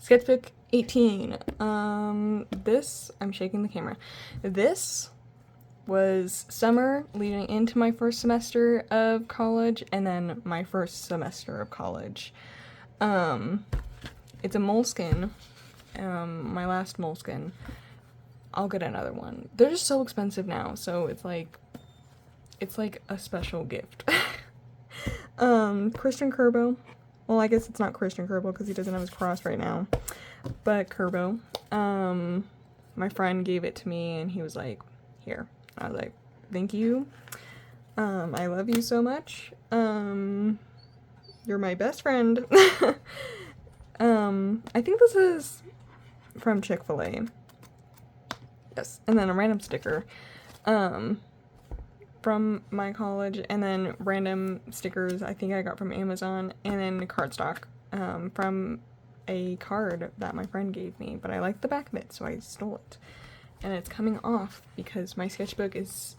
Sketchbook 18. This, I'm shaking the camera. This was summer leading into my first semester of college, and then my first semester of college. It's a moleskin, my last moleskin. I'll get another one. They're just so expensive now, so it's like a special gift. Christian Kerbo. Well, I guess it's not Christian Kerbo because he doesn't have his cross right now, but Kerbo. My friend gave it to me and he was like, here. I was like, thank you. I love you so much. You're my best friend. I think this is from Chick-fil-A. Yes, and then a random sticker. From my college, and then random stickers I think I got from Amazon, and then cardstock from a card that my friend gave me, but I liked the back of it, so I stole it. And it's coming off because my sketchbook is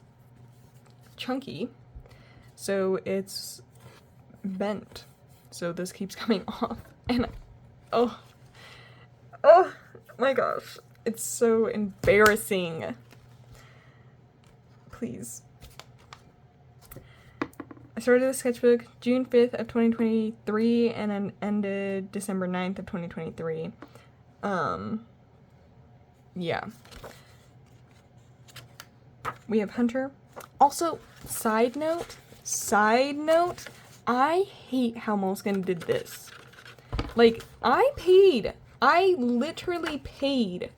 chunky, so it's bent. So this keeps coming off, and oh my gosh, it's so embarrassing. Please. I started the sketchbook June 5th of 2023 and then ended December 9th of 2023. Yeah. We have Hunter. Also, side note, I hate how Moleskine did this. Like, I literally paid.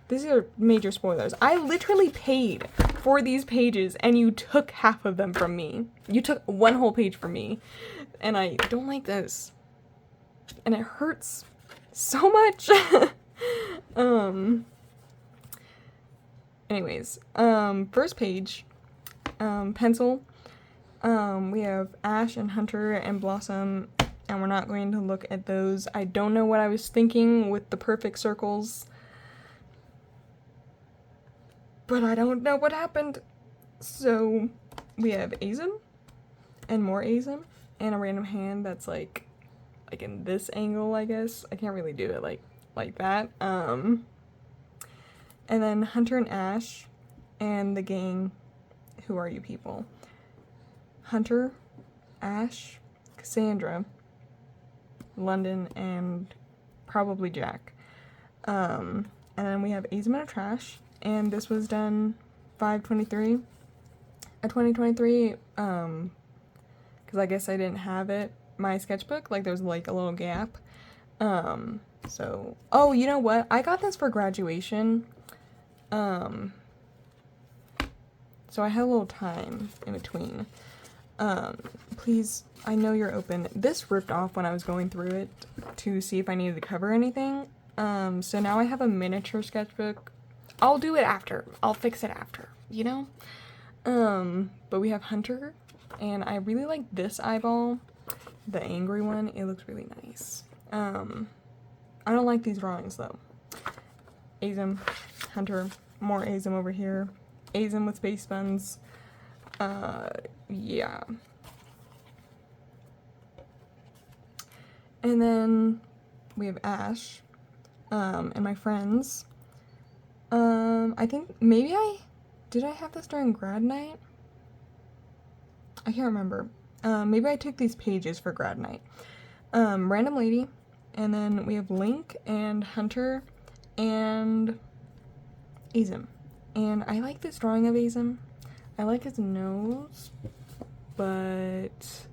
These are major spoilers. I literally paid for these pages, and you took half of them from me. You took one whole page from me, and I don't like this. And it hurts so much. Anyways, first page, pencil. We have Ash and Hunter and Blossom, and we're not going to look at those. I don't know what I was thinking with the perfect circles, but I don't know what happened. So we have Azim and more Azim and a random hand that's like in this angle, I guess. I can't really do it like that. And then Hunter and Ash and the gang. Who are you people? Hunter, Ash, Cassandra, London, and probably Jack. And then we have Azim and a trash. And this was done 5/23 of 2023, because I guess I didn't have my sketchbook, like there was like a little gap. So, oh, you know what? I got this for graduation. So I had a little time in between. Please, I know you're open. This ripped off when I was going through it to see if I needed to cover anything. So now I have a miniature sketchbook. I'll do it after. I'll fix it after, you know? But we have Hunter, and I really like this eyeball, the angry one. It looks really nice. I don't like these drawings, though. Azim, Hunter, more Azim over here. Azim with space buns. Yeah. And then we have Ash, and my friends. I think maybe did I have this during grad night? I can't remember. Maybe I took these pages for grad night. Random lady, and then we have Link and Hunter and Azim. And I like this drawing of Azim. I like his nose, but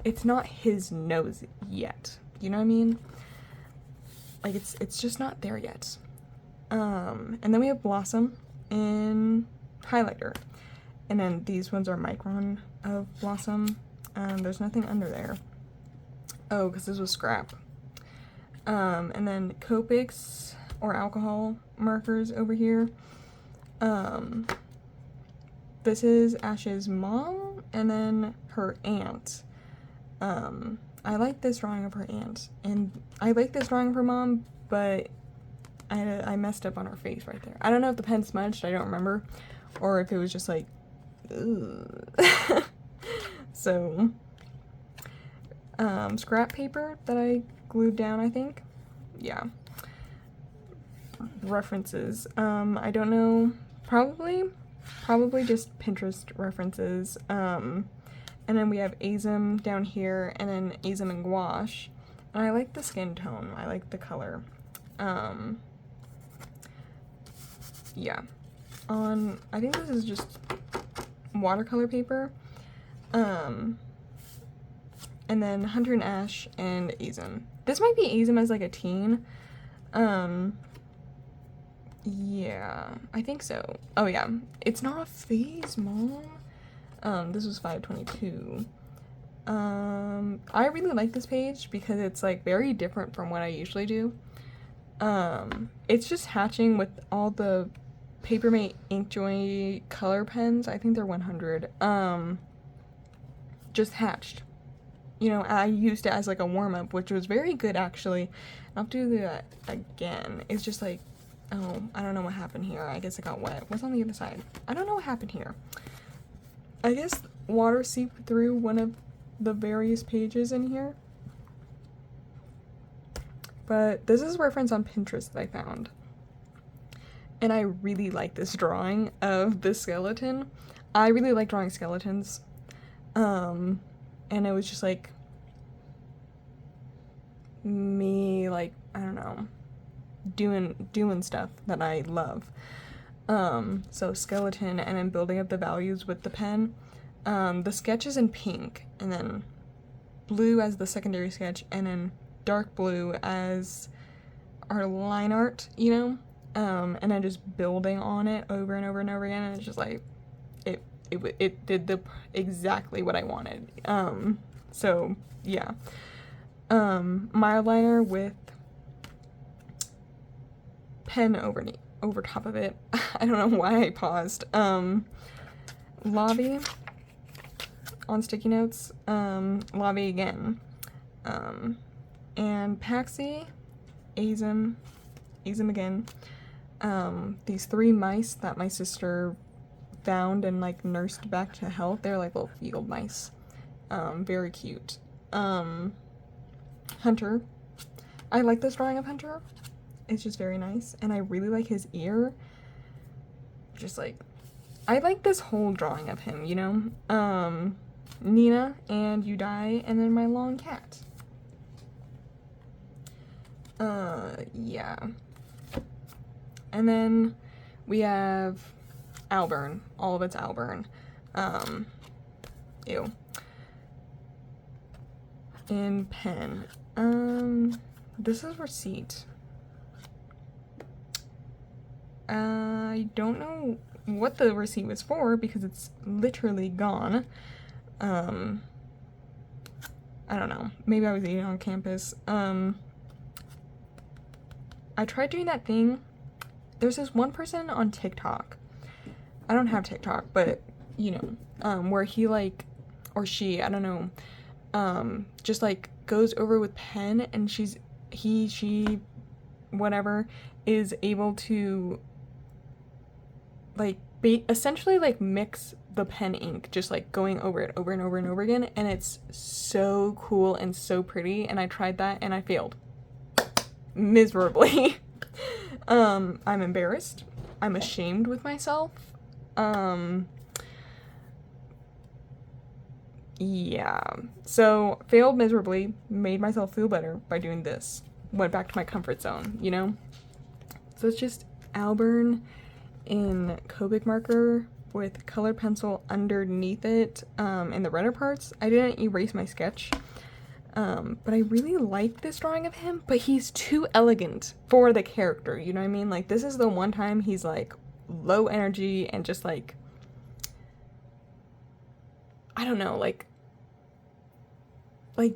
it's not his nose yet. You know what I mean? Like it's just not there yet. And then we have Blossom in highlighter. And then these ones are micron of Blossom. There's nothing under there. Oh, because this was scrap. And then Copics or alcohol markers over here. This is Ash's mom and then her aunt. I like this drawing of her aunt. And I like this drawing of her mom, but I messed up on her face right there. I don't know if the pen smudged, I don't remember. Or if it was just like, ugh. So, scrap paper that I glued down, I think. Yeah. references. I don't know, probably just Pinterest references. And then we have Azim down here, and then Azim and gouache. And I like the skin tone. I like the color. Yeah. I think this is just watercolor paper. And then Hunter and Ash and Azim. This might be Azim as like a teen. Yeah, I think so. Oh yeah, it's not a phase, Mom. This was 5/22. I really like this page because it's like very different from what I usually do. It's just hatching with all the Papermate Inkjoy color pens. I think they're 100. Just hatched. You know, I used it as like a warm-up, which was very good actually. I'll do that again. It's just like, oh, I don't know what happened here. I guess it got wet. What's on the other side? I don't know what happened here. I guess water seeped through one of the various pages in here. But this is a reference on Pinterest that I found. And I really like this drawing of the skeleton. I really like drawing skeletons. And it was just like me, like, I don't know, doing stuff that I love. So skeleton, and then building up the values with the pen. The sketch is in pink, and then blue as the secondary sketch, and then dark blue as our line art, you know? And then just building on it over and over and over again, and it's just like, it did exactly what I wanted. So yeah. Mild liner with pen over top of it. I don't know why I paused. Lobby on sticky notes. Lobby again. And Paxi, Azim again. These 3 mice that my sister found and like nursed back to health. They're like little field mice. Very cute. Hunter. I like this drawing of Hunter. It's just very nice, and I really like his ear. Just like, I like this whole drawing of him, you know? Nina and You Die, and then my long cat. Yeah. And then we have Alburn. All of it's Alburn. Ew. In pen. This is receipt. I don't know what the receipt was for because it's literally gone. I don't know. Maybe I was eating on campus. I tried doing that thing. There's this one person on TikTok. I don't have TikTok, but you know, where he like, or she, I don't know, just like goes over with pen, and she, whatever, is able to like essentially like mix the pen ink, just like going over it over and over and over again, and it's so cool and so pretty. And I tried that and I failed miserably. I'm embarrassed. I'm ashamed with myself. Yeah. So failed miserably, made myself feel better by doing this. Went back to my comfort zone, you know? So it's just Alburn in Copic marker with colored pencil underneath it, in the redder parts. I didn't erase my sketch. But I really like this drawing of him, but he's too elegant for the character, you know what I mean? Like, this is the one time he's, like, low energy and just, like, I don't know,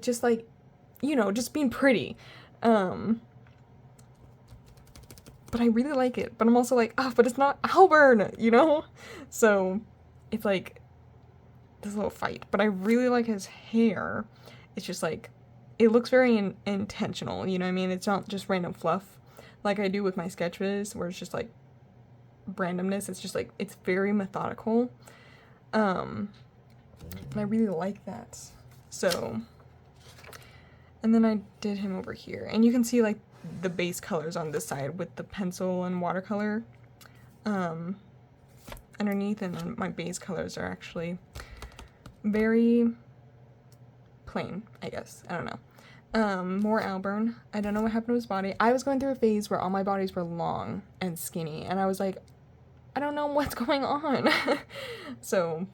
just, like, you know, just being pretty. But I really like it, but I'm also like, but it's not Alburn, you know? So, it's, like, this little fight, but I really like his hair. It's just like, it looks very intentional, you know what I mean? It's not just random fluff like I do with my sketches, where it's just like randomness. It's just like, it's very methodical. And I really like that. So, And then I did him over here. And you can see like the base colors on this side with the pencil and watercolor underneath, and then my base colors are actually very plain, I guess. I don't know. More Alburn. I don't know what happened to his body. I was going through a phase where all my bodies were long and skinny, and I was like, I don't know what's going on. So,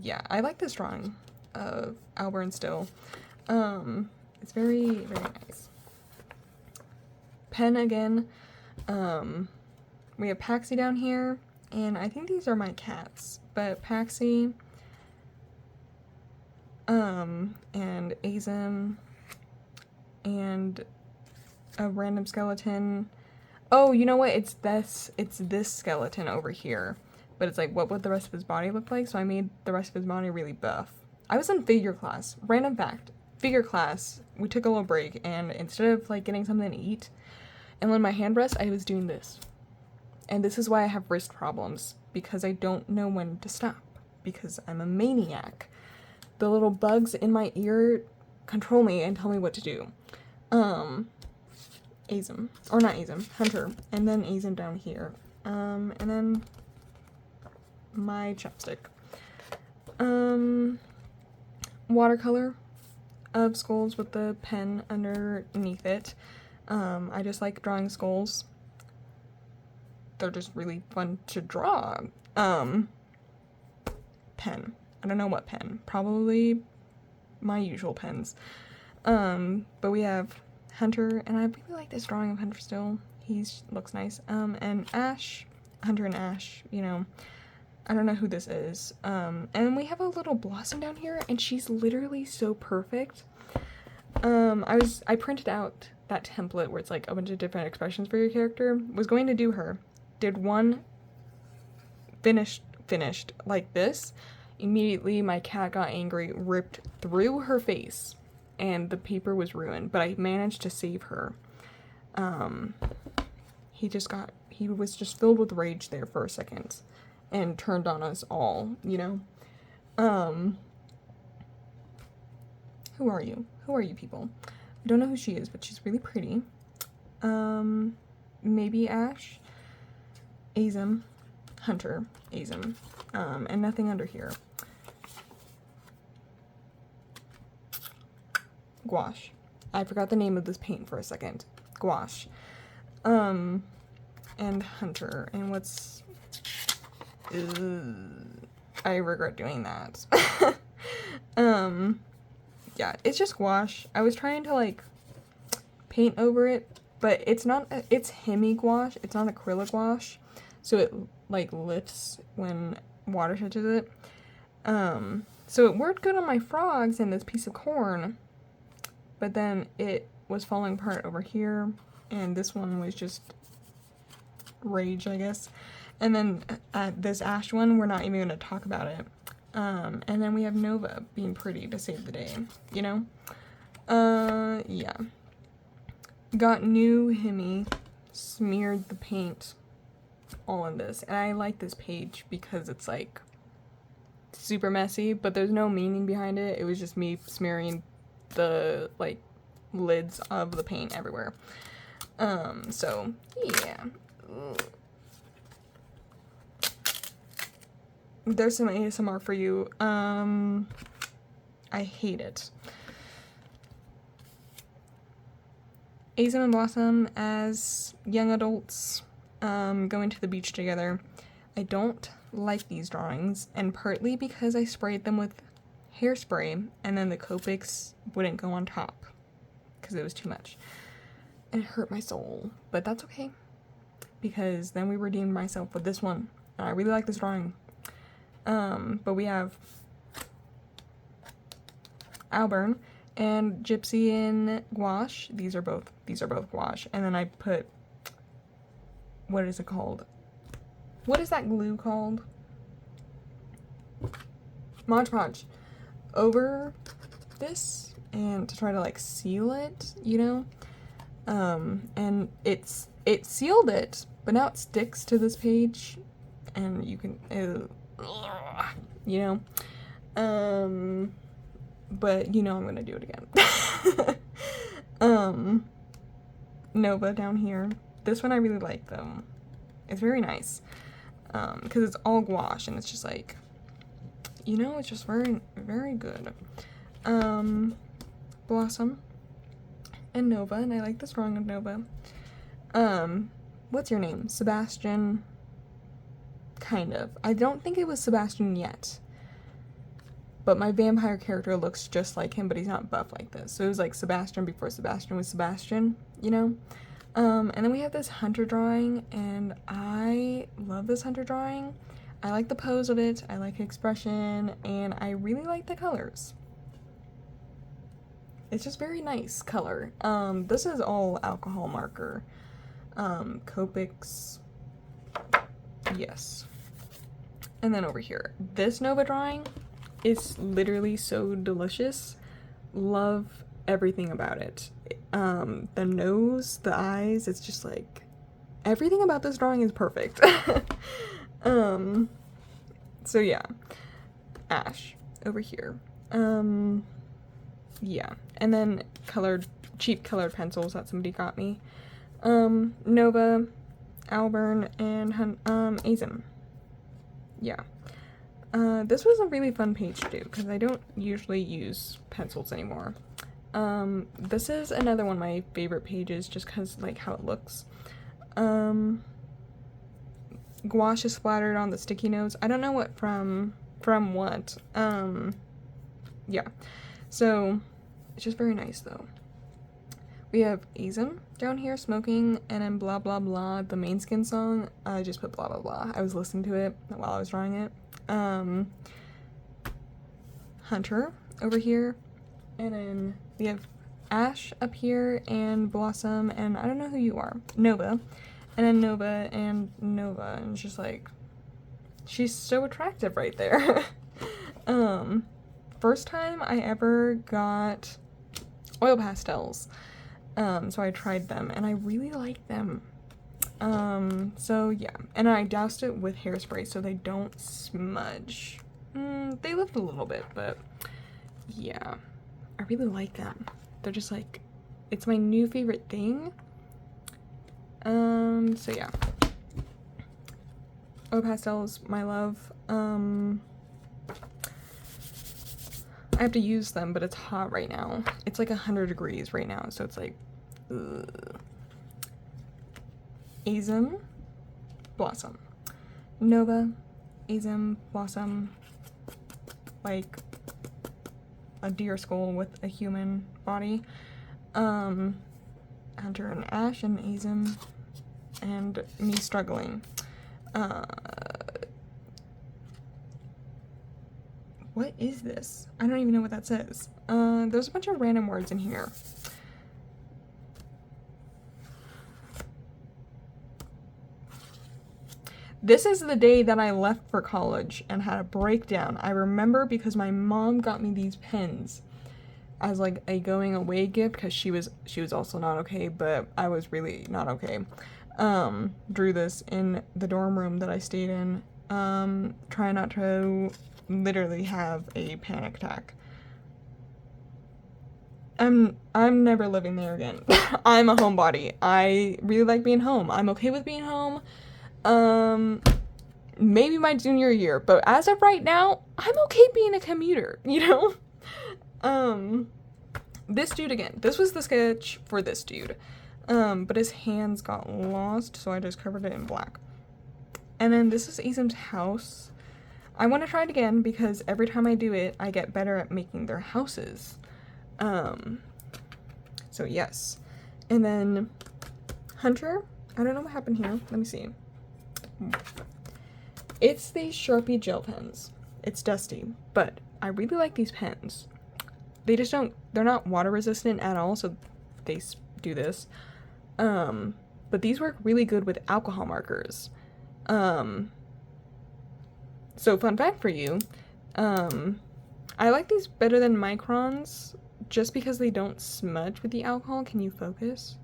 yeah, I like this drawing of Alburn still. It's very, very nice. Pen again. We have Paxi down here, and I think these are my cats, but Paxi, and Azim, and a random skeleton. Oh, you know what? It's this skeleton over here. But it's like, what would the rest of his body look like? So I made the rest of his body really buff. I was in figure class. Random fact. Figure class, we took a little break, and instead of like getting something to eat and on my hand rest, I was doing this. And this is why I have wrist problems, because I don't know when to stop, because I'm a maniac. The little bugs in my ear control me and tell me what to do. Azim, or not Azim, Hunter, and then Azim down here. And then my chapstick. Watercolor of skulls with the pen underneath it. I just like drawing skulls. They're just really fun to draw. Pen. I don't know what pen. Probably my usual pens. But we have Hunter, and I really like this drawing of Hunter still. He looks nice. And Ash, Hunter and Ash, you know, I don't know who this is. And we have a little Blossom down here, and she's literally so perfect. I printed out that template where it's like a bunch of different expressions for your character. Was going to do her. Did one finished like this. Immediately my cat got angry, ripped through her face, and the paper was ruined, but I managed to save her. He was just filled with rage there for a second and turned on us all, you know? Who are you? Who are you people? I don't know who she is, but she's really pretty. Maybe Ash, Azim, Hunter, Azim, and nothing under here. Gouache. I forgot the name of this paint for a second. Gouache. And Hunter. And what's... I regret doing that. Yeah, it's just gouache. I was trying to, like, paint over it, but it's not... It's hemi-gouache. It's not acrylic gouache. So it, like, lifts when water touches it. So it worked good on my frogs and this piece of corn, but then it was falling apart over here, and this one was just rage, I guess. And then this Ash one, we're not even going to talk about it. And then we have Nova being pretty to save the day, you know? Yeah. Got new Hemi, smeared the paint all in this, and I like this page because it's like super messy, but there's no meaning behind it. It was just me smearing the like lids of the paint everywhere. So yeah. There's some ASMR for you. I hate it. Azim and Blossom as young adults going to the beach together. I don't like these drawings, and partly because I sprayed them with hairspray and then the Copics wouldn't go on top because it was too much. And it hurt my soul, but that's okay because then we redeemed myself with this one. I really like this drawing. But we have Alburn and Gypsy in gouache. These are both gouache. And then I put, what is it called? What is that glue called? Mod Podge over this, and to try to like seal it, you know? And it sealed it, but now it sticks to this page, and you can, you know? But you know I'm gonna do it again. Nova down here. This one I really like though. It's very nice. Because it's all gouache and it's just like, you know, it's just very, very good. Blossom and Nova, and I like this drawing of Nova. What's your name? Sebastian? Kind of. I don't think it was Sebastian yet. But my vampire character looks just like him, but he's not buff like this. So it was like Sebastian before Sebastian was Sebastian, you know? And then we have this hunter drawing, and I love this hunter drawing. I like the pose of it, I like the expression, and I really like the colors. It's just very nice color. This is all alcohol marker. Copics. Yes. And then over here, this Nova drawing is literally so delicious. Love everything about it. The nose, the eyes, it's just like, everything about this drawing is perfect. So yeah. Ash, over here. Yeah. And then cheap colored pencils that somebody got me. Nova, Alburn, and Azim. Yeah. This was a really fun page to do, because I don't usually use pencils anymore. This is another one of my favorite pages, just because, like, how it looks. Gouache is splattered on the sticky notes. I don't know what from what. Yeah. So, it's just very nice, though. We have Azim down here smoking, and then blah blah blah, the main skin song. I just put blah blah blah. I was listening to it while I was drawing it. Hunter over here, and then we have Ash up here, and Blossom, and I don't know who you are. Nova, and then Nova, and Nova, and it's just like, she's so attractive right there. First time I ever got oil pastels. So I tried them, and I really like them. So yeah, and I doused it with hairspray so they don't smudge. They lift a little bit, but yeah, I really like them. They're just like, it's my new favorite thing. So yeah, oil pastels, my love. I have to use them, but it's hot right now. It's like 100 degrees right now, so it's like, ugh. Azim, Blossom. Nova, Azim, Blossom. Like a deer skull with a human body. Hunter and Ash and Azim, and me struggling. What is this? I don't even know what that says. There's a bunch of random words in here. This is the day that I left for college and had a breakdown. I remember because my mom got me these pens as like a going away gift, because she was also not okay, but I was really not okay. Drew this in the dorm room that I stayed in. Try not to literally have a panic attack. I'm never living there again. I'm a homebody. I really like being home. I'm okay with being home. Maybe my junior year, but as of right now, I'm okay being a commuter, you know? This dude again. This was the sketch for this dude. But his hands got lost, so I just covered it in black. And then this is Azim's house. I want to try it again because every time I do it, I get better at making their houses. So yes. And then Hunter, I don't know what happened here. Let me see. It's these Sharpie gel pens. It's dusty, but I really like these pens. They just they're not water resistant at all, so they do this. But these work really good with alcohol markers. So fun fact for you, I like these better than microns just because they don't smudge with the alcohol. Can you focus?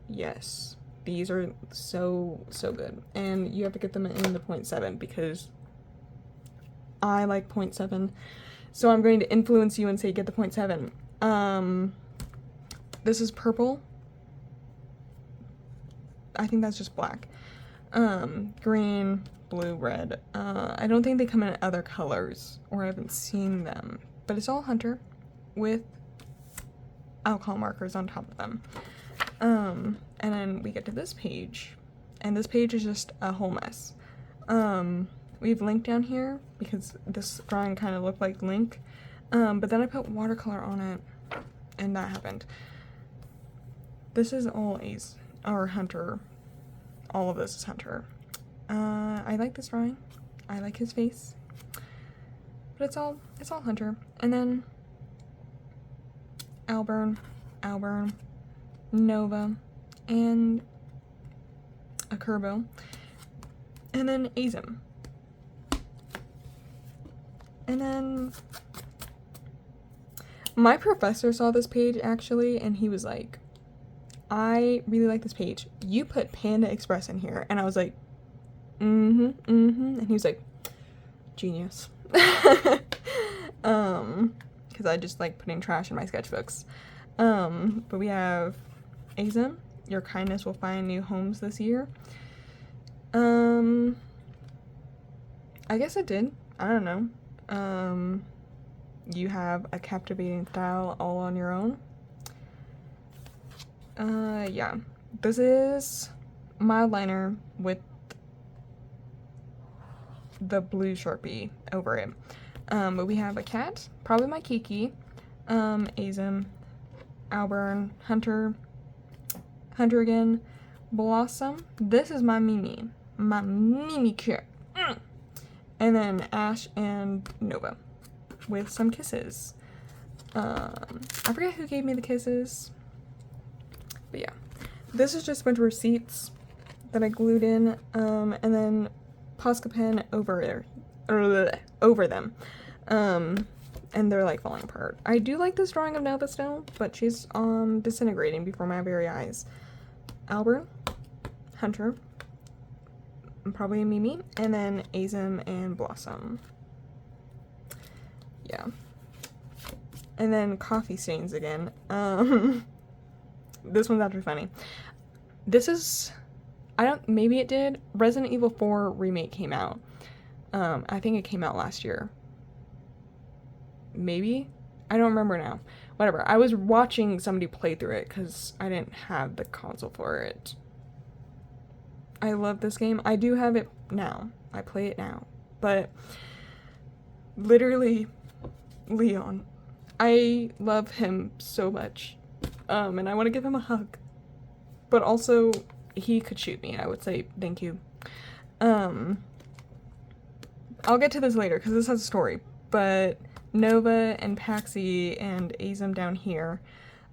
Yes. These are so good. And you have to get them in the 0.7 because I like 0.7. So I'm going to influence you and say get the 0.7. This is purple. I think that's just black. Green, blue, red. I don't think they come in other colors, or I haven't seen them. But it's all Hunter with alcohol markers on top of them. And then we get to this page, and this page is just a whole mess. We have Link down here because this drawing kind of looked like Link, but then I put watercolor on it, and that happened. This is all Ace, or Hunter. All of this is Hunter. I like this drawing. I like his face, but it's all Hunter. And then Albern, Nova, and a Kerbo, and then Azim. And then my professor saw this page actually, and he was like, I really like this page. You put Panda Express in here. And I was like, and he was like, genius. Because I just like putting trash in my sketchbooks. But we have Azim, your kindness will find new homes this year. I guess it did. I don't know. You have a captivating style all on your own. Yeah. This is mild liner with the blue Sharpie over it. But we have a cat, probably my Kiki, Azim, Albern, Hunter again, Blossom. This is my Mimi cat. And then Ash and Nova with some kisses. I forget who gave me the kisses, but yeah. This is just a bunch of receipts that I glued in, and then Posca pen over them. And they're like falling apart. I do like this drawing of Nova still, but she's disintegrating before my very eyes. Albert, Hunter, probably a Mimi, and then Azim and Blossom. Yeah. And then coffee stains again. This one's actually funny. This is, maybe it did. Resident Evil 4 remake came out. I think it came out last year. Maybe? I don't remember now. Whatever. I was watching somebody play through it because I didn't have the console for it. I love this game. I do have it now. I play it now. But literally, Leon. I love him so much. And I want to give him a hug. But also, he could shoot me. I would say thank you. I'll get to this later because this has a story. But Nova and Paxi and Azim down here.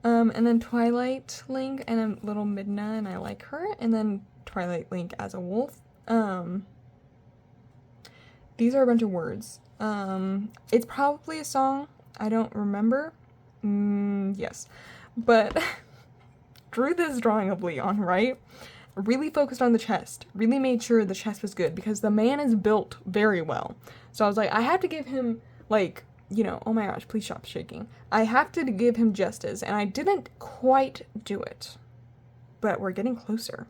And then Twilight Link and a little Midna, and I like her. And then Twilight Link as a wolf. These are a bunch of words. It's probably a song. I don't remember. Yes. But drew this drawing of Leon, right? Really focused on the chest. Really made sure the chest was good because the man is built very well. So I was like, I have to give him, like, you know, oh my gosh, please stop shaking. I have to give him justice, and I didn't quite do it. But we're getting closer.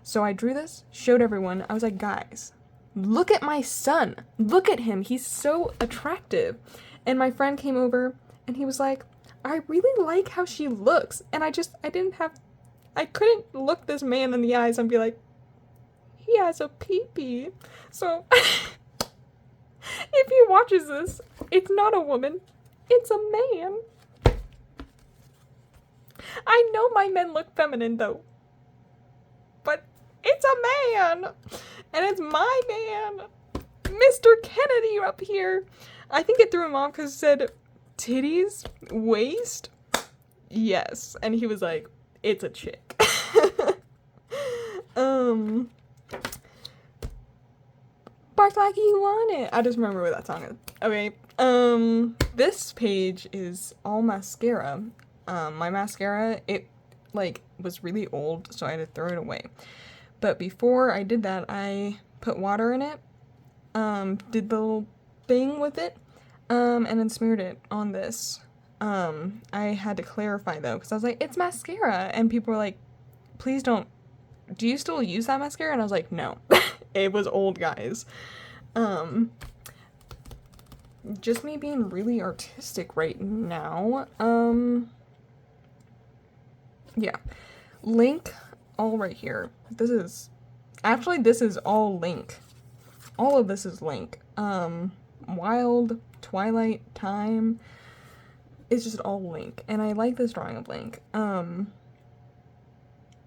So I drew this, showed everyone. I was like, guys, look at my son. Look at him. He's so attractive. And my friend came over, and he was like, I really like how she looks. And I couldn't look this man in the eyes and be like, he has a pee-pee. So, if he watches this, it's not a woman, it's a man. I know my men look feminine though, but it's a man, and it's my man, Mr. Kennedy up here. I think it threw him off because it said titties, waist, yes, and he was like, it's a chick. Bark like you want it. I just remember what that song is. Okay. This page is all mascara. My mascara, it like was really old, so I had to throw it away. But before I did that, I put water in it, did the little thing with it, and then smeared it on this. I had to clarify though, because I was like, it's mascara. And people were like, please don't, do you still use that mascara? And I was like, no. It was old, guys. Just me being really artistic right now. Yeah. Link, all right here. This is all Link. All of this is Link. Wild, Twilight, Time. It's just all Link. And I like this drawing of Link. And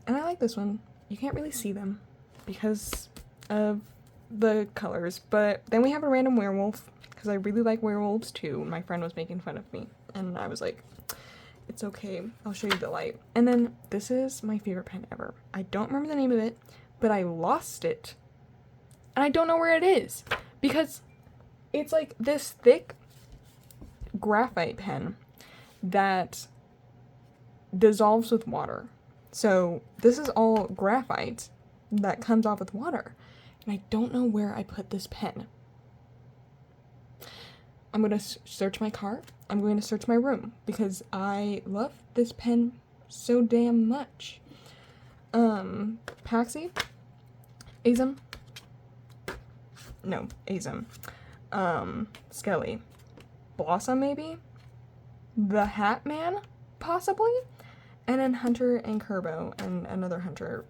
I like this one. You can't really see them because of the colors. But then we have a random werewolf, because I really like werewolves too. My friend was making fun of me, and I was like, it's okay, I'll show you the light. And then this is my favorite pen ever. I don't remember the name of it, but I lost it. And I don't know where it is, because it's like this thick graphite pen that dissolves with water. So this is all graphite that comes off with water. And I don't know where I put this pen. I'm going to search my car. I'm going to search my room because I love this pen so damn much. Paxi? Azum? No, Azum. Skelly. Blossom, maybe? The Hat Man? Possibly? And then Hunter and Kerbo and another Hunter.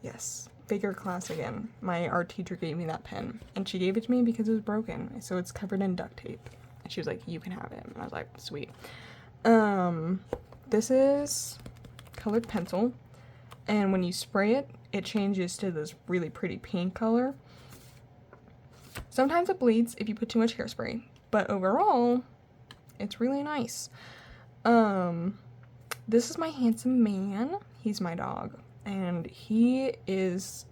Yes. Bigger class again. My art teacher gave me that pen, and she gave it to me because it was broken, so it's covered in duct tape. And she was like, you can have it. And I was like, sweet. This is colored pencil, and when you spray it, it changes to this really pretty pink color. Sometimes it bleeds if you put too much hairspray, but overall, it's really nice. This is my handsome man. He's my dog. And he is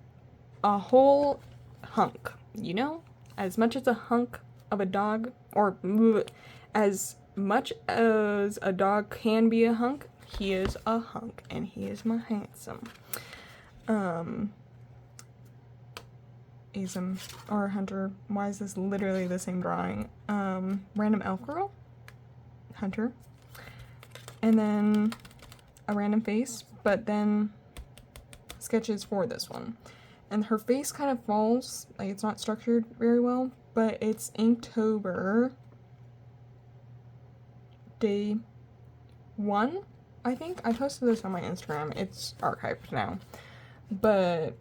a whole hunk, you know? As much as a hunk of a dog, or as much as a dog can be a hunk, he is a hunk, and he is my handsome. Azum, or Hunter, why is this literally the same drawing? Random elf girl, Hunter, and then a random face, but then sketches for this one. And her face kind of falls, like it's not structured very well, but it's Inktober day 1, I think. I posted this on my Instagram. It's archived now. But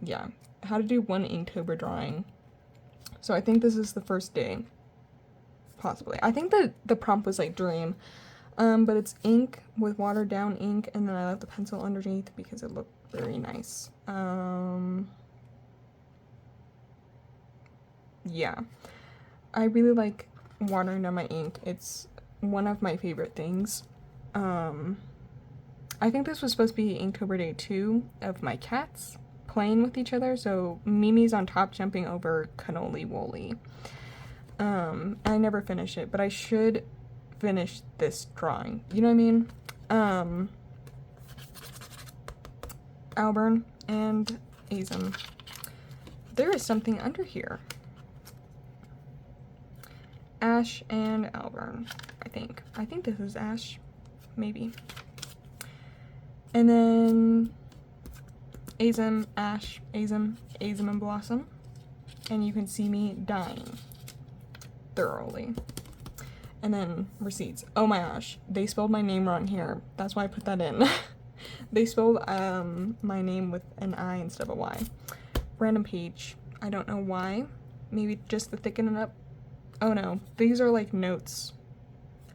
yeah, how to do one Inktober drawing. So I think this is the first day. Possibly. I think that the prompt was like dream. But it's ink with watered down ink, and then I left the pencil underneath because it looked very nice. Yeah. I really like watering down my ink. It's one of my favorite things. I think this was supposed to be Inktober day 2 of my cats playing with each other, so Mimi's on top jumping over Cannoli Wooly. I never finished it, but I should finish this drawing. You know what I mean? Alburn and Azum. There is something under here. Ash and Alburn, I think. I think this is Ash. Maybe. And then Azum, Ash, Azum, Azum and Blossom. And you can see me dying thoroughly. And then receipts. Oh my gosh, they spelled my name wrong here. That's why I put that in. They spelled my name with an I instead of a Y. Random page. I don't know why. Maybe just to thicken it up. Oh no, these are like notes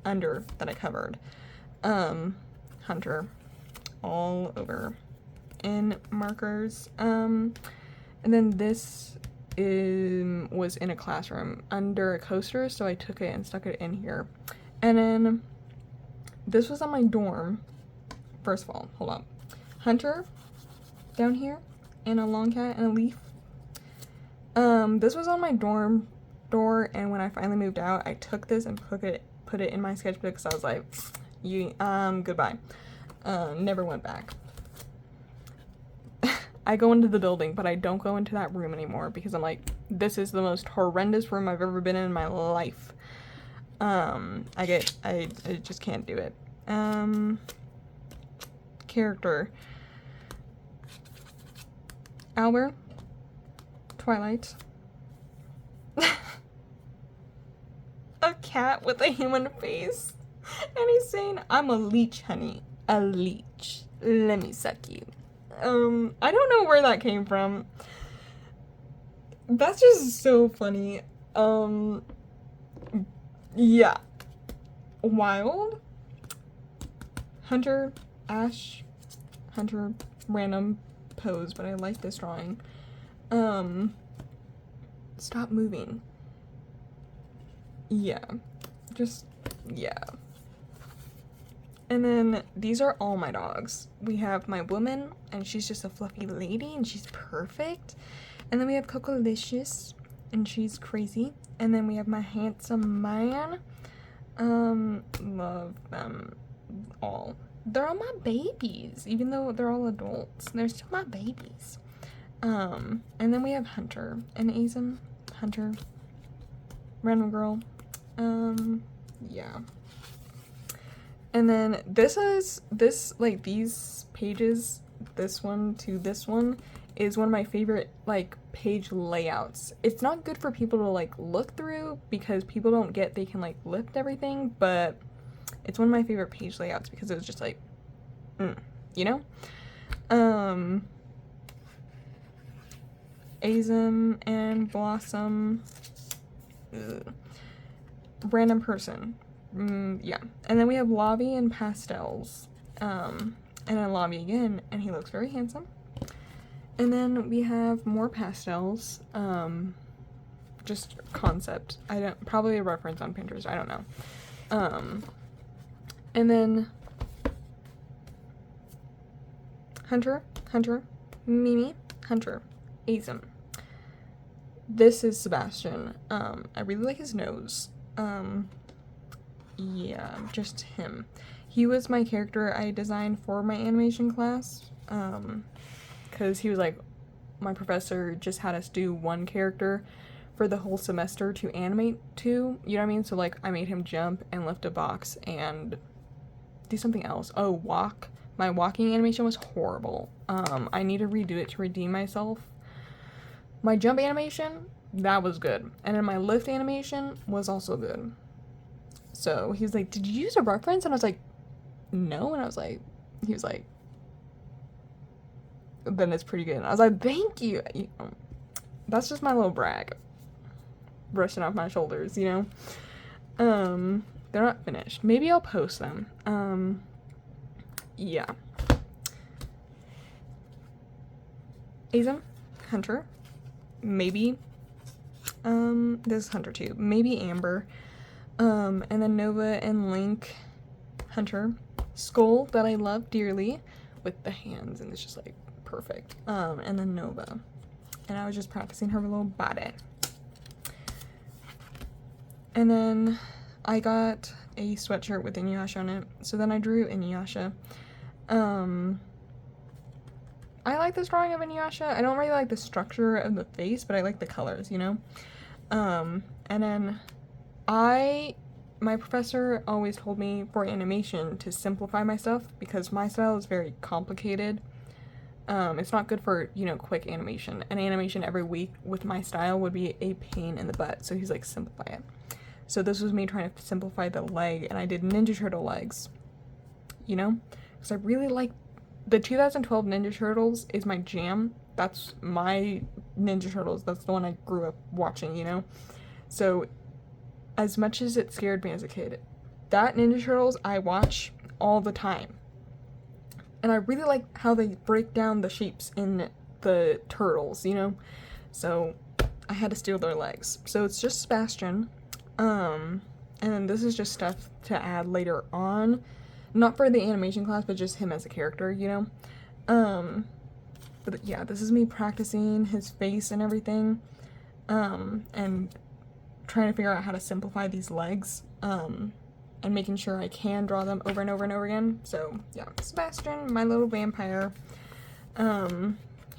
under that I covered. Hunter. All over. In markers. And then this was in a classroom under a coaster, so I took it and stuck it in here. And then this was on my dorm. First of all, hold up. Hunter down here, and a long cat and a leaf. This was on my dorm door, and when I finally moved out, I took this and put it in my sketchbook because I was like, goodbye. Never went back. I go into the building, but I don't go into that room anymore because I'm like, this is the most horrendous room I've ever been in my life. I just can't do it. Character. Albert. Twilight. A cat with a human face. And he's saying, I'm a leech, honey. A leech. Let me suck you. I don't know where that came from. That's just so funny. Yeah. Wild. Hunter. Ash. Hunter. Random pose, but I like this drawing. Stop moving. Yeah. Just, yeah. And then these are all my dogs. We have my woman, and she's just a fluffy lady, and she's perfect. And then we have Cocolicious, and she's crazy. And then we have my handsome man. Love them all. They're all my babies, even though they're all adults. They're still my babies. And then we have Hunter and Azim. Hunter. Random girl. Yeah. And then these pages, this one to this one, is one of my favorite, like, page layouts. It's not good for people to, like, look through, because people don't get they can, like, lift everything, but it's one of my favorite page layouts, because it was just, like, you know? Azim and Blossom. Ugh. Random person. Yeah. And then we have Lobby and Pastels. And then Lobby again, and he looks very handsome. And then we have more pastels. Just concept. Probably a reference on Pinterest, I don't know. And then Hunter, Mimi, Hunter, Azim. This is Sebastian. I really like his nose. Yeah, just him. He was my character I designed for my animation class, because he was like, my professor just had us do one character for the whole semester to animate to, you know what I mean? So, like, I made him jump and lift a box and do something else. Oh, walk. My walking animation was horrible. I need to redo it to redeem myself. My jump animation, that was good. And then my lift animation was also good. So he was like, did you use a reference? And I was like, no. And he was like, then it's pretty good. And I was like, thank you. That's just my little brag. Brushing off my shoulders, you know? They're not finished. Maybe I'll post them. Yeah. Azim, Hunter, maybe, this is Hunter too, maybe Amber, and then Nova and Link, Hunter, Skull, that I love dearly, with the hands, and it's just, like, perfect, and then Nova, and I was just practicing her little body. And then I got a sweatshirt with Inuyasha on it, so then I drew Inuyasha. I like this drawing of Inuyasha. I don't really like the structure of the face, but I like the colors, you know? And then my professor always told me for animation to simplify my stuff, because my style is very complicated. It's not good for, you know, quick animation. An animation every week with my style would be a pain in the butt, so he's like, simplify it. So this was me trying to simplify the leg, and I did Ninja Turtle legs, you know? Because I really like the 2012 Ninja Turtles is my jam. That's my Ninja Turtles. That's the one I grew up watching, you know? So, as much as it scared me as a kid, that Ninja Turtles I watch all the time. And I really like how they break down the shapes in the turtles, you know? So, I had to steal their legs. So, it's just Sebastian. And then this is just stuff to add later on. Not for the animation class, but just him as a character, you know? But yeah, this is me practicing his face and everything. And trying to figure out how to simplify these legs. And making sure I can draw them over and over and over again. So, yeah. Sebastian, my little vampire.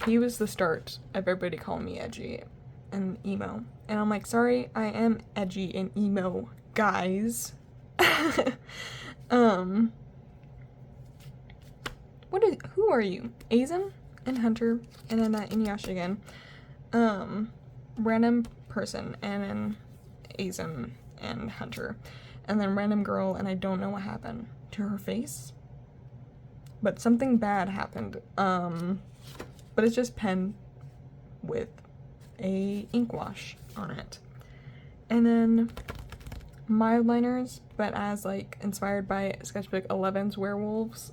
He was the start of everybody calling me edgy and emo. And I'm like, sorry, I am edgy and emo, guys. um, who are you? Aizen and Hunter, and then Inuyasha again. Random person, and then Aizen and Hunter, and then random girl, and I don't know what happened to her face, but something bad happened. But it's just pen with a ink wash on it, and then mild liners, but as like inspired by Sketchbook 11's werewolves,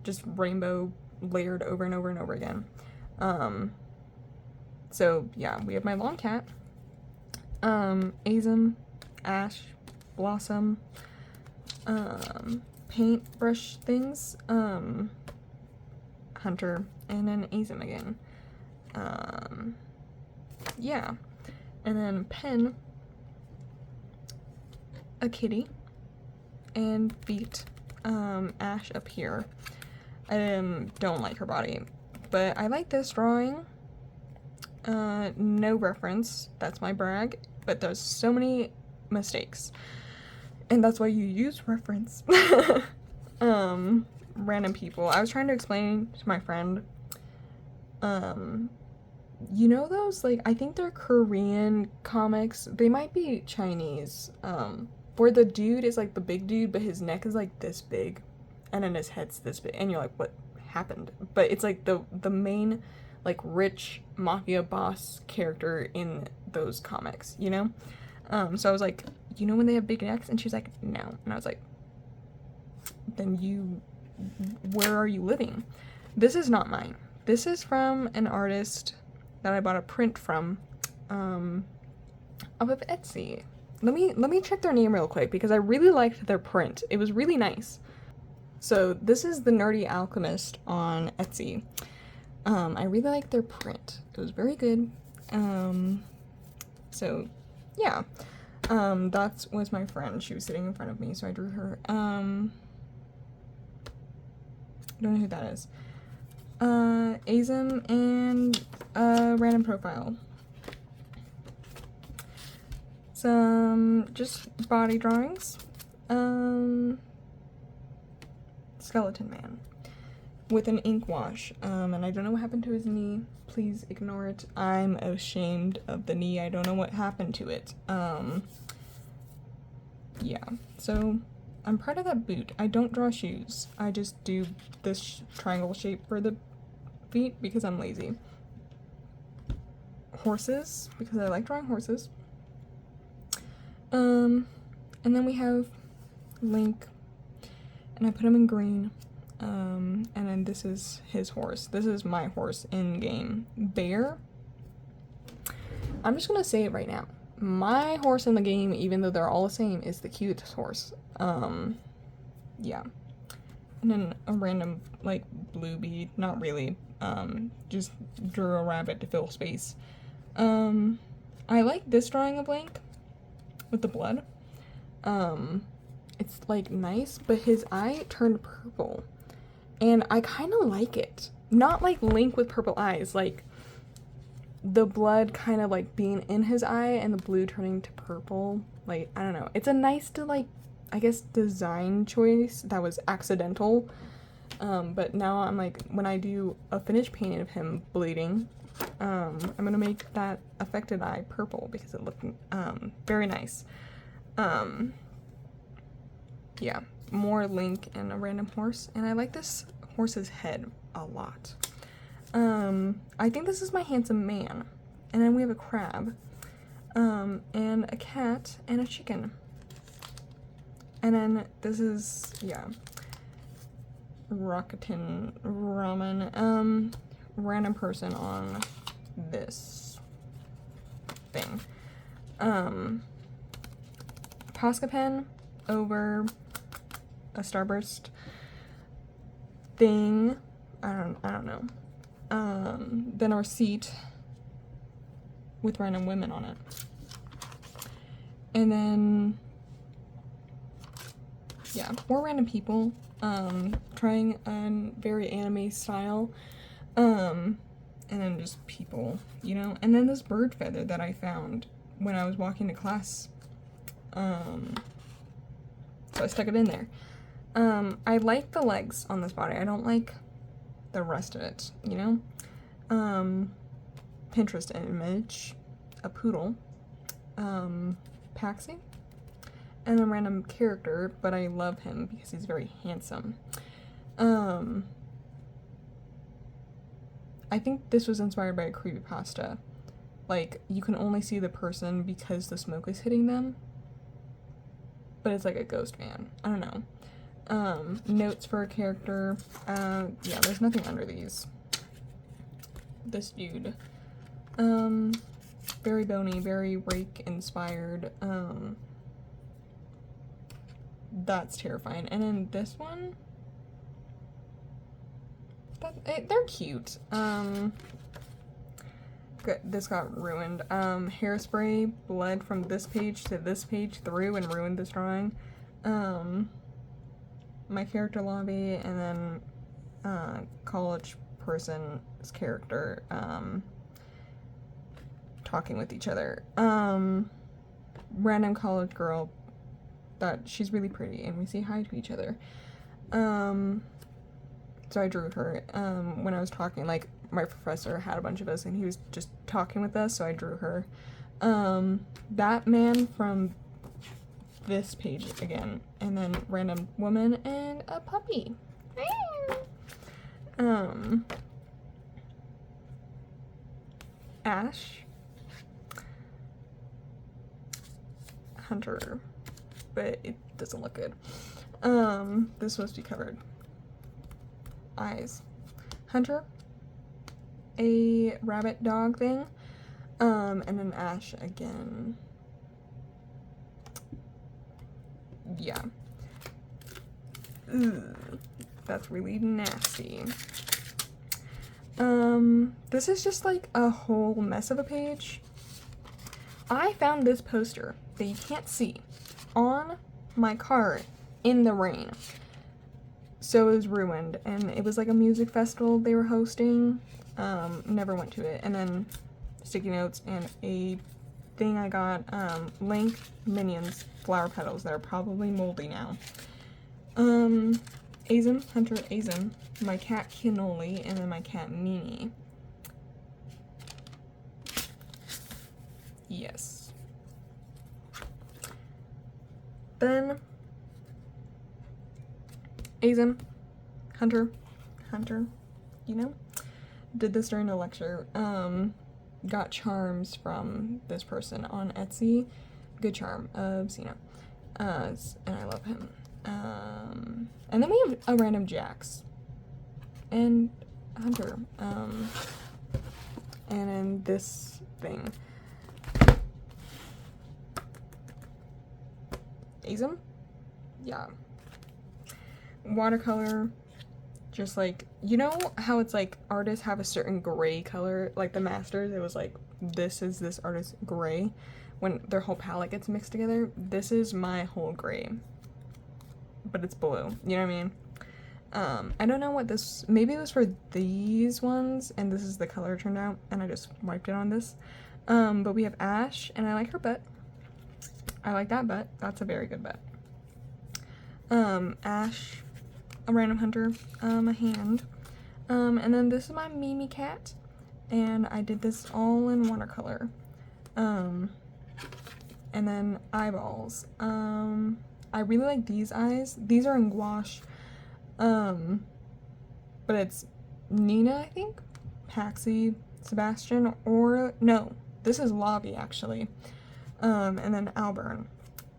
just rainbow layered over and over and over again. So yeah, we have my long cat, Aizen, Ash, Blossom, paintbrush things, Hunter, and then Aizen again. Yeah, and then pen, a kitty, and feet, Ash up here. I don't like her body, but I like this drawing. No reference, that's my brag, but there's so many mistakes, and that's why you use reference. Random people. I was trying to explain to my friend, you know those, like, I think they're Korean comics, they might be Chinese, where the dude is like the big dude, but his neck is like this big, and then his head's this big, and you're like, what happened? But it's like the main, like, rich mafia boss character in those comics, you know? So I was like, you know when they have big necks? And she's like, no. And I was like, then where are you living? This is not mine. This is from an artist that I bought a print from, off of Etsy. Let me check their name real quick, because I really liked their print. It was really nice. So this is The Nerdy Alchemist on Etsy. I really like their print. It was very good. So yeah. That was my friend. She was sitting in front of me, so I drew her. Don't know who that is. Aizen and random profile. Some just body drawings. Skeleton man with an ink wash, and I don't know what happened to his knee. Please ignore it. I'm ashamed of the knee. I don't know what happened to it. Yeah, so I'm proud of that boot. I don't draw shoes. I just do this triangle shape for the feet because I'm lazy. Horses, because I like drawing horses. And then we have Link, and I put him in green. And then this is his horse. This is my horse in game. Bear. I'm just gonna say it right now. My horse in the game, even though they're all the same, is the cutest horse. Yeah. And then a random, like, blue bead. Not really. Just drew a rabbit to fill space. I like this drawing of Link with the blood. It's, like, nice, but his eye turned purple. And I kind of like it. Not like Link with purple eyes, like the blood kind of like being in his eye and the blue turning to purple. Like, I don't know. It's a nice to, like, I guess, design choice that was accidental. But now I'm like, when I do a finished painting of him bleeding, I'm gonna make that affected eye purple because it looked very nice. Yeah, more Link and a random horse, and I like this horse's head a lot. I think this is my handsome man, and then we have a crab, and a cat and a chicken, and then this is, yeah, Rakuten ramen, random person on this thing, Posca pen over a starburst thing. I don't know. Then our seat with random women on it. And then, yeah, more random people, trying a very anime style, and then just people, you know. And then this bird feather that I found when I was walking to class, So I stuck it in there. I like the legs on this body. I don't like the rest of it, you know? Pinterest image, a poodle, Paxi, and a random character, but I love him because he's very handsome. I think this was inspired by a creepypasta. Like, you can only see the person because the smoke is hitting them, but it's like a ghost van. I don't know. Notes for a character. Yeah, there's nothing under these. This dude. Very bony, very rake inspired. That's terrifying. And then this one, they're cute. This got ruined. Hairspray bled from this page to this page through and ruined this drawing. My character lobby, and then college person's character talking with each other. Random college girl that she's really pretty, and we say hi to each other. So I drew her when I was talking. Like, my professor had a bunch of us, and he was just talking with us, so I drew her. That man from this page again, and then random woman and a puppy. Ash, Hunter, but it doesn't look good. This is supposed to be covered. Eyes, Hunter, a rabbit dog thing, and then Ash again. Yeah. Ugh, that's really nasty. This is just like a whole mess of a page. I found this poster that you can't see on my cart in the rain. So it was ruined, and it was like a music festival they were hosting. Never went to it. And then sticky notes and a thing I got, Link Minions flower petals that are probably moldy now. Azim, Hunter Azim, my cat Cannoli, and then my cat Mimi. Yes. Then Azim, Hunter, you know? Did this during a lecture. Got charms from this person on Etsy. Good charm of Xena. And I love him. And then we have a random Jax. And Hunter. And then this thing. Azim? Yeah. Watercolor. Just like, you know how it's like artists have a certain gray color, like the Masters, it was like, this is this artist's gray, when their whole palette gets mixed together. This is my whole gray, but it's blue, you know what I mean? I don't know what this, maybe it was for these ones, and this is the color it turned out, and I just wiped it on this. But we have Ash, and I like her butt. I like that butt. That's a very good butt. Ash, a random Hunter, a hand, and then this is my Mimi cat, and I did this all in watercolor, and then eyeballs. I really like these eyes. These are in gouache, but it's Nina, I think, Paxi, Sebastian, or no, this is Lobby actually, and then Albern.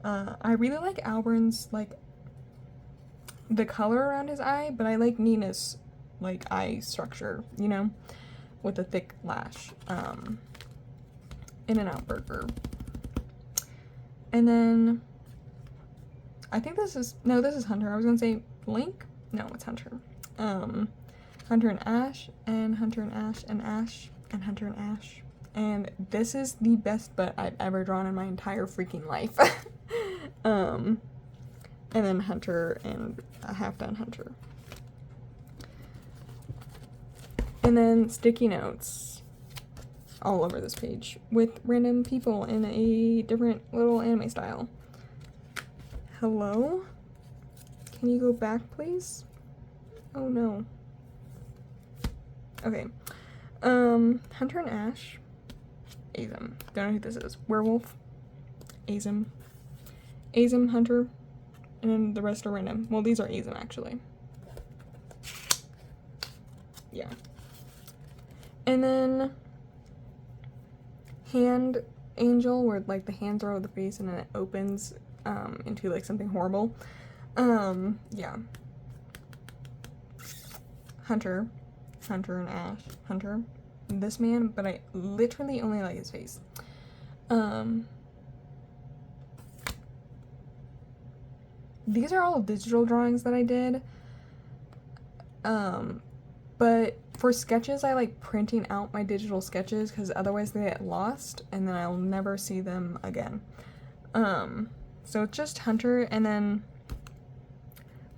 I really like Albern's like the color around his eye, but I like Nina's like eye structure, you know, with a thick lash. In-N-Out Burger. And then I think this is Hunter. I was gonna say Link. No, it's Hunter. Hunter and Ash, and Hunter and Ash, and Ash, and Hunter and Ash. And this is the best butt I've ever drawn in my entire freaking life. And then Hunter and a half-done Hunter. And then sticky notes all over this page with random people in a different little anime style. Hello? Can you go back, please? Oh no. Okay. Hunter and Ash. Azem. Don't know who this is. Werewolf. Azem. Azem, Hunter. And then the rest are random. Well, these are Azem, actually. Yeah. And then Hand Angel, where like the hands are over the face and then it opens into like something horrible. Yeah. Hunter and Ash. Hunter. This man, but I literally only like his face. These are all digital drawings that I did. But for sketches, I like printing out my digital sketches because otherwise they get lost and then I'll never see them again. So it's just Hunter, and then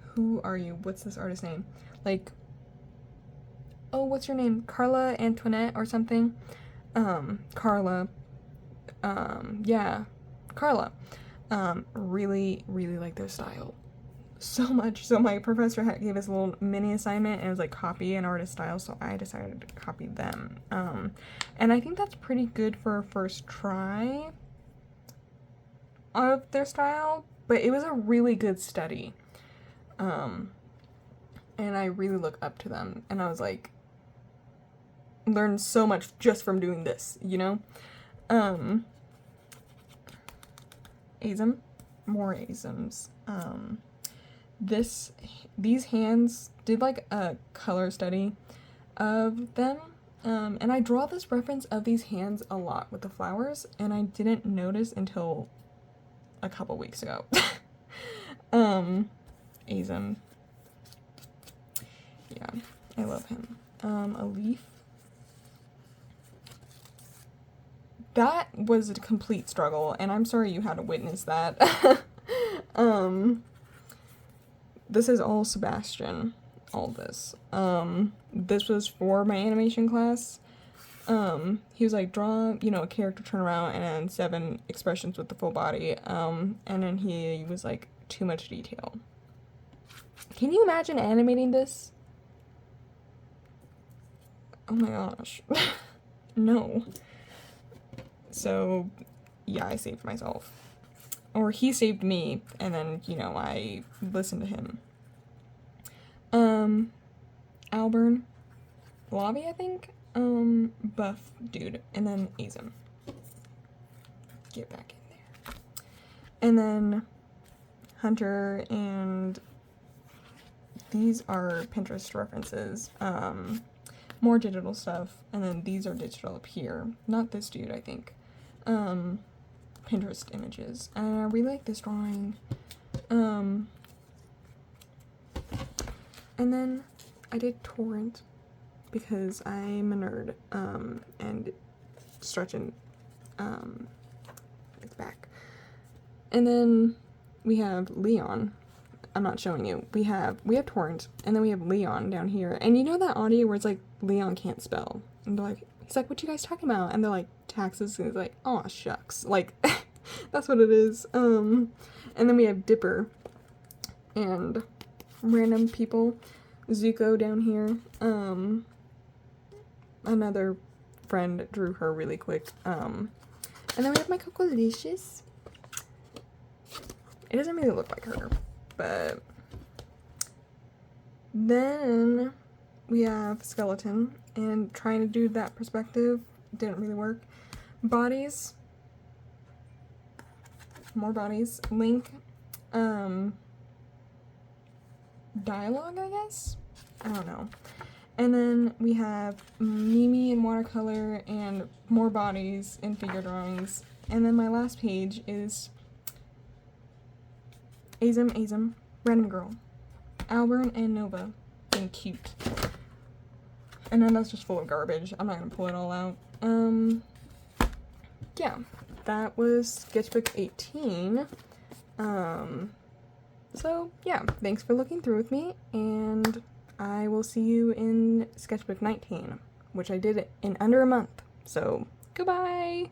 who are you? What's this artist's name? Like, oh, what's your name? Carla Antoinette or something? Carla. Yeah, Carla. Really, really like their style so much. So my professor gave us a little mini assignment and it was like copy an artist style, so I decided to copy them. And I think that's pretty good for a first try of their style, but it was a really good study. And I really look up to them, and I was like, learned so much just from doing this, you know? Azem, more Azems. These hands did like a color study of them, and I draw this reference of these hands a lot with the flowers, and I didn't notice until a couple weeks ago. Azem. Yeah, I love him. A leaf. That was a complete struggle, and I'm sorry you had to witness that. This is all Sebastian, all this. This was for my animation class. He was like, draw, you know, a character turn around and then 7 expressions with the full body. And then he was like, too much detail. Can you imagine animating this? Oh my gosh. No. So, yeah, I saved myself. Or he saved me, and then, you know, I listened to him. Alburn. Lobby, I think? Buff dude. And then Azem. Get back in there. And then Hunter, and these are Pinterest references. More digital stuff. And then these are digital up here. Not this dude, I think. Pinterest images. And I really like this drawing. And then I did torrent because I'm a nerd, and stretching, it's back. And then we have Leon. I'm not showing you. We have torrent, and then we have Leon down here. And you know that audio where it's like, Leon can't spell? And they're like, he's like, what you guys talking about? And they're like, taxes. And he's like, oh shucks. Like, that's what it is. And then we have Dipper and random people. Zuko down here. Another friend drew her really quick. And then we have my Cocolicious. It doesn't really look like her, but then we have Skeleton, and trying to do that perspective didn't really work. Bodies. More bodies. Link. Dialogue, I guess? I don't know. And then we have Mimi in watercolor and more bodies in figure drawings. And then my last page is Azem, Random Girl, Alburn, and Nova being cute. And then that's just full of garbage. I'm not gonna pull it all out. Yeah, that was Sketchbook 18. So yeah, thanks for looking through with me, and I will see you in Sketchbook 19, which I did in under a month. So goodbye!